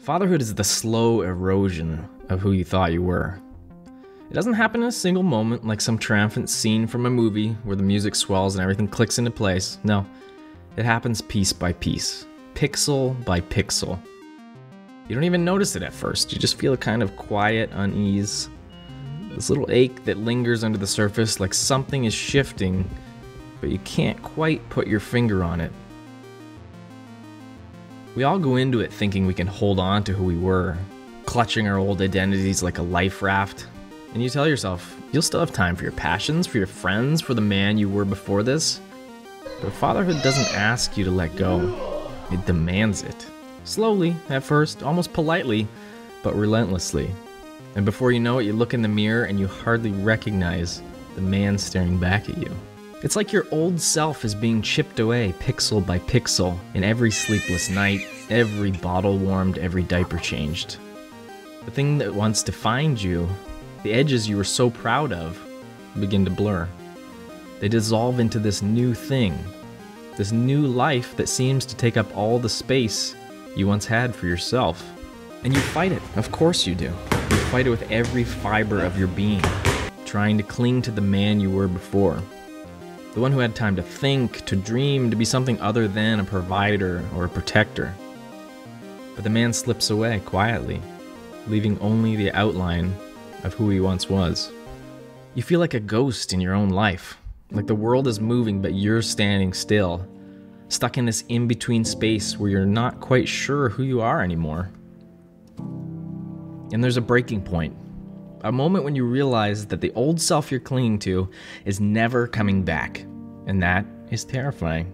Fatherhood is the slow erosion of who you thought you were. It doesn't happen in a single moment like some triumphant scene from a movie where the music swells and everything clicks into place. No, it happens piece by piece, pixel by pixel. You don't even notice it at first. You just feel a kind of quiet unease. This little ache that lingers under the surface like something is shifting, but you can't quite put your finger on it. We all go into it thinking we can hold on to who we were, clutching our old identities like a life raft. And you tell yourself, you'll still have time for your passions, for your friends, for the man you were before this. But fatherhood doesn't ask you to let go. It demands it. Slowly, at first, almost politely, but relentlessly. And before you know it, you look in the mirror and you hardly recognize the man staring back at you. It's like your old self is being chipped away pixel by pixel in every sleepless night, every bottle warmed, every diaper changed. The thing that once defined you, the edges you were so proud of, begin to blur. They dissolve into this new thing, this new life that seems to take up all the space you once had for yourself. And you fight it, of course you do. You fight it with every fiber of your being, trying to cling to the man you were before. The one who had time to think, to dream, to be something other than a provider or a protector. But the man slips away quietly, leaving only the outline of who he once was. You feel like a ghost in your own life, like the world is moving but you're standing still, stuck in this in-between space where you're not quite sure who you are anymore. And there's a breaking point. A moment when you realize that the old self you're clinging to is never coming back, and that is terrifying.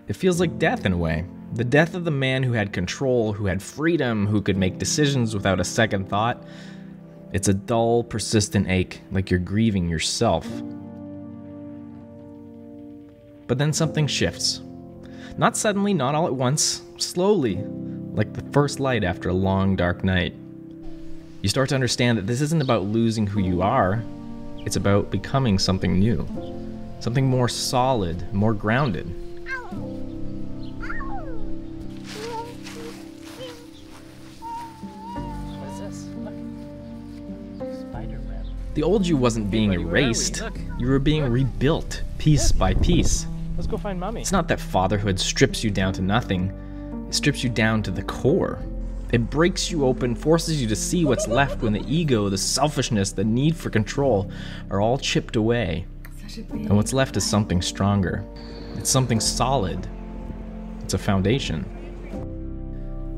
It feels like death in a way. The death of the man who had control, who had freedom, who could make decisions without a second thought. It's a dull, persistent ache, like you're grieving yourself. But then something shifts. Not suddenly, not all at once, slowly, like the first light after a long, dark night. You start to understand that this isn't about losing who you are, it's about becoming something new. Something more solid, more grounded. What is this? Look. Spider-Man. The old you wasn't being erased, you were being rebuilt, piece by piece. Let's go find Mommy. It's not that fatherhood strips you down to nothing, it strips you down to the core. It breaks you open, forces you to see what's left when the ego, the selfishness, the need for control are all chipped away. And what's left is something stronger. It's something solid. It's a foundation.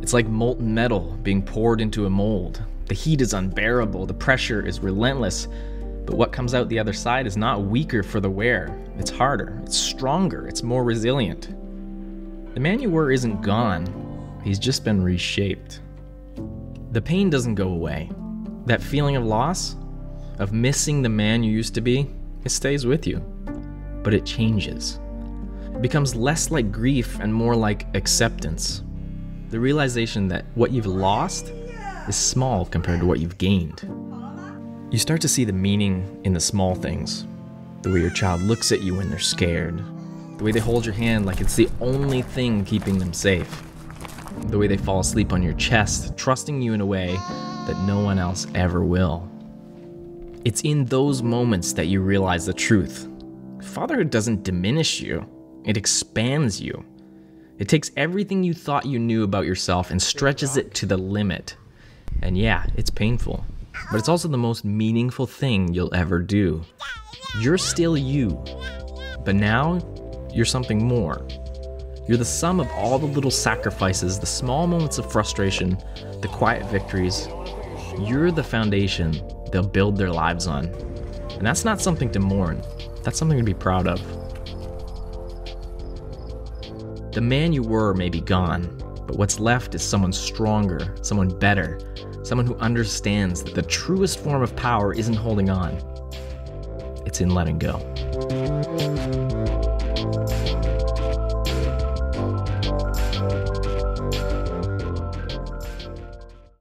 It's like molten metal being poured into a mold. The heat is unbearable, the pressure is relentless, but what comes out the other side is not weaker for the wear. It's harder, it's stronger, it's more resilient. The man you were isn't gone. He's just been reshaped. The pain doesn't go away. That feeling of loss, of missing the man you used to be, it stays with you. But it changes. It becomes less like grief and more like acceptance. The realization that what you've lost is small compared to what you've gained. You start to see the meaning in the small things. The way your child looks at you when they're scared. The way they hold your hand like it's the only thing keeping them safe. The way they fall asleep on your chest, trusting you in a way that no one else ever will. It's in those moments that you realize the truth. Fatherhood doesn't diminish you, it expands you. It takes everything you thought you knew about yourself and stretches it to the limit. And yeah, it's painful, but it's also the most meaningful thing you'll ever do. You're still you, but now you're something more. You're the sum of all the little sacrifices, the small moments of frustration, the quiet victories. You're the foundation they'll build their lives on. And that's not something to mourn. That's something to be proud of. The man you were may be gone, but what's left is someone stronger, someone better, someone who understands that the truest form of power isn't holding on. It's in letting go.